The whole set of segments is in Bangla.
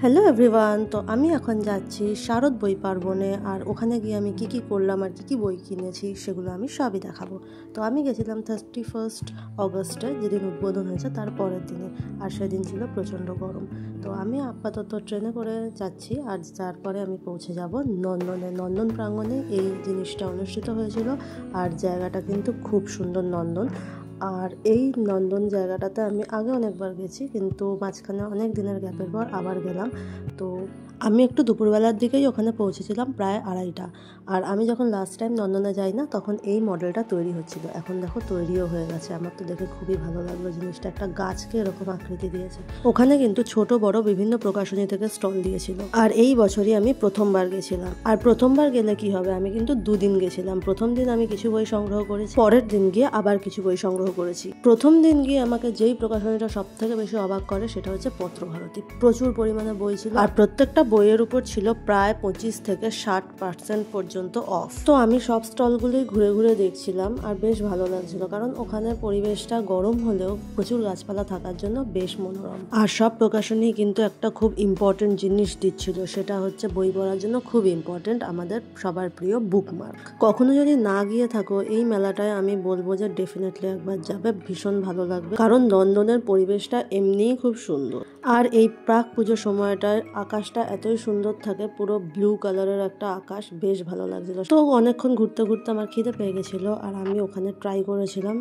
হ্যালো এভরিওয়ান, তো আমি এখন যাচ্ছি শারদ বই পার্বণে। আর ওখানে গিয়ে আমি কি করলাম আর কি বই কিনেছি সেগুলো আমি সবই দেখাবো। তো আমি গেছিলাম 31 অগস্টে, যেদিন উদ্বোধন হয়েছে তার পরের দিনে। আর সেদিন ছিল প্রচণ্ড গরম। তো আমি আপাতত ট্রেনে করে যাচ্ছি, আর তারপরে আমি পৌঁছে যাব নন্দন প্রাঙ্গণে এই জিনিসটা অনুষ্ঠিত হয়েছিল। আর জায়গাটা কিন্তু খুব সুন্দর নন্দন। আর এই নন্দন জায়গাটাতে আমি আগে অনেকবার গেছি, কিন্তু মাঝখানে অনেক দিনের গ্যাপের পর আবার গেলাম। তো আমি একটু দুপুরবেলার দিকেই ওখানে পৌঁছেছিলাম, প্রায় 2:30। আর আমি যখন লাস্ট টাইম নন্দনে যাই না, তখন এই মডেলটা তৈরি হচ্ছিল। এখন দেখো তৈরিও হয়ে গেছে। আমার তো দেখে খুবই ভালো লাগলো জিনিসটা, একটা গাছকে এরকম আকৃতি দিয়েছে। ওখানে কিন্তু ছোট বড় বিভিন্ন প্রকাশনী থেকে স্টল দিয়েছিল। আর এই বছরই আমি প্রথমবার গেছিলাম। আর প্রথমবার গেলে কি হবে, আমি কিন্তু 2 দিন গেছিলাম। প্রথম দিন আমি কিছু বই সংগ্রহ করেছি, পরের দিন গিয়ে আবার কিছু বই সংগ্রহ করেছি। প্রথম দিন গিয়ে আমাকে যেই প্রকাশনীটা সব থেকে বেশি অবাক করে সেটা হচ্ছে পত্রভারতী। প্রচুর পরিমাণে বই ছিল, আর প্রত্যেকটা বইয়ের উপর ছিল প্রায় 25 থেকে 60% পর্যন্ত অফ। তো আমি সব স্টলগুলোই ঘুরে ঘুরে দেখছিলাম, আর বেশ ভালো লাগছিল, কারণ ওখানের পরিবেশটা গরম হলেও প্রচুর গাছপালা থাকার জন্য বেশ মনোরম। আর সব প্রকাশনী কিন্তু একটা খুব ইম্পর্টেন্ট জিনিস দিচ্ছিল, সেটা হচ্ছে বই পড়ার জন্য খুব ইম্পর্টেন্ট আমাদের সবার প্রিয় বুকমার্ক। কখনো যদি না গিয়ে থাকো এই মেলাটায়, আমি বলবো যে ডেফিনেটলি একবার যাবে, ভীষণ ভালো লাগবে। কারণ নন্দনের পরিবেশটা এমনিই খুব সুন্দর। আর এই প্রাক পুজোর সময়টায় আকাশটা এতই সুন্দর থাকে, পুরো ব্লু কালারের একটা আকাশ, বেশ ভালো লাগছিল। তো অনেকক্ষণ ঘুরতে ঘুরতে আমার খিদে পেয়ে গেছিলো, আর আমি ওখানে ট্রাই করেছিলাম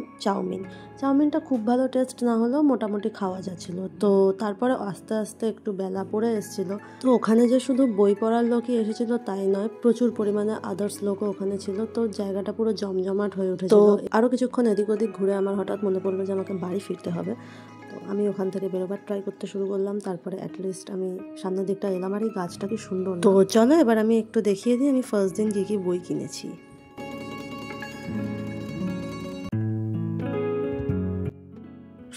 চাউমিনটা খুব ভালো টেস্ট না হলেও মোটামুটি খাওয়া যাচ্ছিল। তো তারপরে আস্তে আস্তে একটু বেলা পড়ে এসেছিল। তো ওখানে যে শুধু বই পড়ার লোকই এসেছিল তাই নয়, প্রচুর পরিমাণে আদার্স লোকও ওখানে ছিল। তো জায়গাটা পুরো জমজমাট হয়ে উঠেছিল। তো আরো কিছুক্ষণ এদিক ওদিক ঘুরে আমার হঠাৎ মনে পড়লো যে আমাকে বাড়ি ফিরতে হবে। তো আমি ওখান থেকে বেরোবার ট্রাই করতে শুরু করলাম। তারপরে অ্যাটলিস্ট আমি সামনের দিকটা এলাম, আর এই গাছটা কি সুন্দর। তো চলো এবার আমি একটু দেখিয়ে দিই আমি ফার্স্ট দিন কি বই কিনেছি।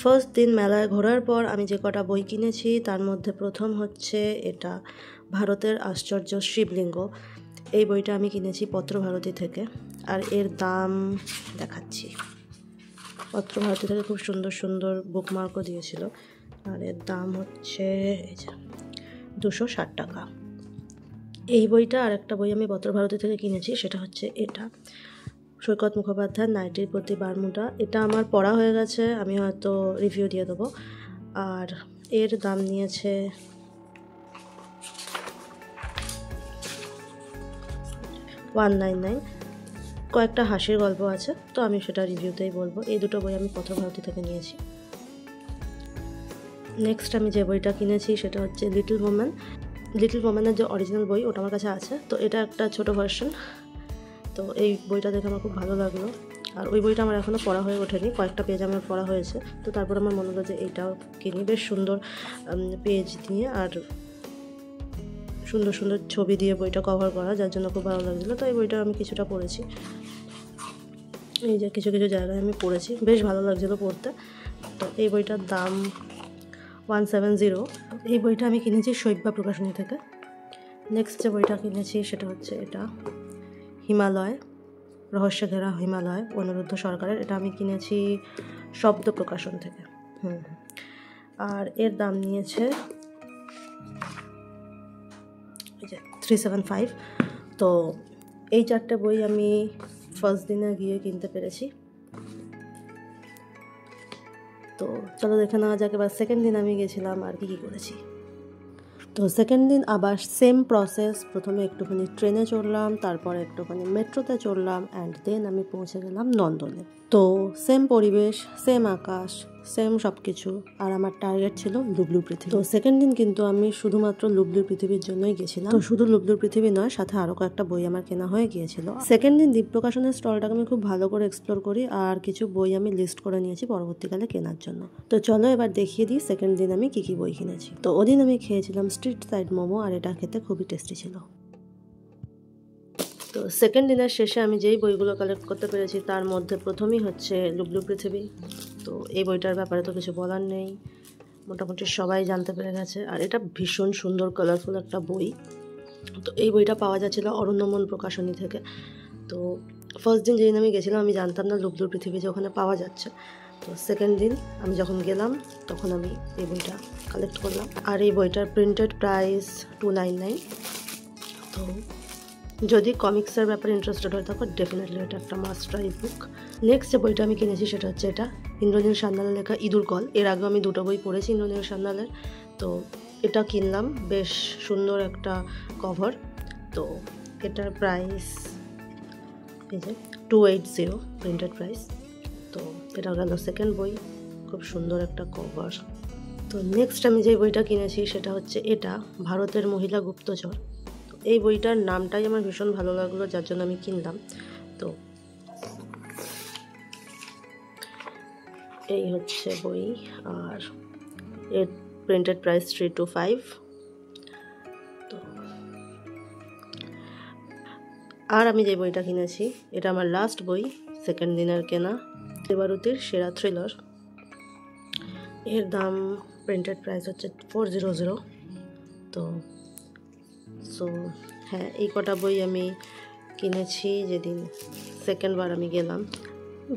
ফার্স্ট দিন মেলায় ঘোরার পর আমি যে কটা বই কিনেছি তার মধ্যে প্রথম হচ্ছে এটা, ভারতের আশ্চর্য শিবলিঙ্গ। এই বইটা আমি কিনেছি পত্রভারতী থেকে, আর এর দাম দেখাচ্ছি। পত্রভারতী থেকে খুব সুন্দর সুন্দর বুকমার্কও দিয়েছিল, আর এর দাম হচ্ছে 260 টাকা। এই বইটা আর একটা বই আমি পত্রভারতী থেকে কিনেছি, সেটা হচ্ছে এটা, সৈকত মুখোপাধ্যায়ের নাইটির প্রতি বারমুডা। এটা আমার পড়া হয়ে গেছে, আমি হয়তো রিভিউ দিয়ে দেবো। আর এর দাম নিয়েছে 199। কয়েকটা হাসির গল্প আছে, তো আমি সেটা রিভিউতেই বলবো। এই দুটো বই আমি পত্রভারতী থেকে নিয়েছি। নেক্সট আমি যে বইটা কিনেছি সেটা হচ্ছে লিটল ওম্যানের যে অরিজিনাল বই ওটা আমার কাছে আছে। তো এটা একটা ছোট ভার্সন। তো এই বইটা দেখে আমার খুব ভালো লাগলো। আর ওই বইটা আমার এখনও পড়া হয়ে ওঠেনি, কয়েকটা পেজ আমার পড়া হয়েছে। তো তারপর আমার মনে হলো যে এইটাও কিনি। বেশ সুন্দর পেজ দিয়ে আর সুন্দর সুন্দর ছবি দিয়ে বইটা কভার করা, যার জন্য খুব ভালো লাগছিলো। তো এই বইটা আমি কিছুটা পড়েছি, এই যে কিছু কিছু জায়গায় আমি পড়েছি, বেশ ভালো লাগছিলো পড়তে। তো এই বইটার দাম 170। এই বইটা আমি কিনেছি শৈব্যা প্রকাশনী থেকে। নেক্সট যে বইটা কিনেছি সেটা হচ্ছে এটা, হিমালয়, রহস্য ঘেরা হিমালয়, অনিরুদ্ধ সরকারের। এটা আমি কিনেছি শব্দ প্রকাশন থেকে। আর এর দাম নিয়েছে 375। তো এই 4টে বই আমি ফার্স্ট দিনে গিয়ে কিনতে পেরেছি। তো চলো দেখে নেওয়া যাক এবার সেকেন্ড দিন আমি গেছিলাম আর কি করেছি। তো সেকেন্ড দিন আবার সেম প্রসেস। প্রথমে একটুখানি ট্রেনে চড়লাম, তারপরে একটুখানি মেট্রোতে চড়লাম, অ্যান্ড দেন আমি পৌঁছে গেলাম নন্দনে। তো সেম পরিবেশ, সেম আকাশ, সেম সব কিছু। আর আমার টার্গেট ছিল লুবলু পৃথিবী। তো সেকেন্ড দিন কিন্তু আমি শুধুমাত্র লুবলুর পৃথিবীর জন্যই গেছিলাম। তো শুধু লুবলুর পৃথিবী নয়, সাথে আরও কয়েকটা বই আমার কেনা হয়ে গিয়েছিল। সেকেন্ড দিন দীপ প্রকাশনের স্টলটাকে আমি খুব ভালো করে এক্সপ্লোর করি, আর কিছু বই আমি লিস্ট করে নিয়েছি পরবর্তীকালে কেনার জন্য। তো চলো এবার দেখিয়ে দিই সেকেন্ড দিন আমি কি বই কিনেছি। তো ওদিন আমি খেয়েছিলাম স্ট্রিট সাইড মোমো, আর এটা খেতে খুবই টেস্টি ছিল। তো সেকেন্ড দিনের শেষে আমি যেই বইগুলো কালেক্ট করতে পেরেছি তার মধ্যে প্রথমেই হচ্ছে লুবলু পৃথিবী। তো এই বইটার ব্যাপারে তো কিছু বলার নেই, মোটামুটি সবাই জানতে পেরে গেছে। আর এটা ভীষণ সুন্দর কালারফুল একটা বই। তো এই বইটা পাওয়া যাচ্ছিল অরণ্যমন প্রকাশনী থেকে। তো ফার্স্ট দিন যেদিন আমি গেছিলাম আমি জানতাম না লুবলুর পৃথিবী যে ওখানে পাওয়া যাচ্ছে। তো সেকেন্ড দিন আমি যখন গেলাম তখন আমি এই বইটা কালেক্ট করলাম। আর এই বইটার প্রিন্টেড প্রাইস 299। তো যদি কমিক্সের ব্যাপারে ইন্টারেস্টেড হয়ে থাকো ডেফিনেটলি এটা একটা মাস্ট ট্রাই বুক। নেক্সট যে বইটা আমি কিনেছি সেটা হচ্ছে এটা ইন্দ্রনীল সান্যালের লেখা ইঁদুর কল। এর আগেও আমি দুটো বই পড়েছি ইন্দ্রনীল সান্যালের, তো এটা কিনলাম, বেশ সুন্দর একটা কভার। তো এটার প্রাইস এই যে 280 প্রিন্টেড প্রাইস। তো এটা গেল সেকেন্ড বই, খুব সুন্দর একটা কভার। তো নেক্সট আমি যে বইটা কিনেছি সেটা হচ্ছে এটা ভারতের মহিলা গুপ্তচর। তো এই বইটার নামটাই আমার ভীষণ ভালো লাগলো, যার জন্য আমি কিনলাম। তো এই হচ্ছে বই, আর এর প্রিন্টেড প্রাইস 325। তো আর আমি যে বইটা কিনেছি এটা আমার লাস্ট বই, সেকেন্ড দিনের কেনা, দেবারতির সেরা থ্রিলার। এর দাম প্রিন্টেড প্রাইস হচ্ছে 400। তো হ্যাঁ, এই কটা বই আমি কিনেছি যেদিন সেকেন্ডবার আমি গেলাম।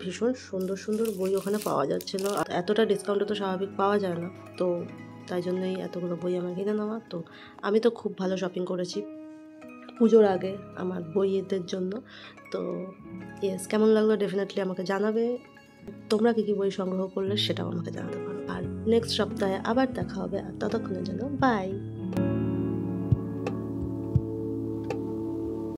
ভীষণ সুন্দর সুন্দর বই ওখানে পাওয়া যাচ্ছিল, এতটা ডিসকাউন্টে তো স্বাভাবিক পাওয়া যায় না, তো তাই জন্যই এতগুলো বই আমার কিনে নেওয়া। তো আমি তো খুব ভালো শপিং করেছি পুজোর আগে আমার বইয়েদের জন্য। তো ইয়েস, কেমন লাগলো ডেফিনেটলি আমাকে জানাবে। তোমরা কী কী বই সংগ্রহ করলে সেটাও আমাকে জানাতে পারো। আর নেক্সট সপ্তাহে আবার দেখা হবে, আর ততক্ষণের জন্য বাই।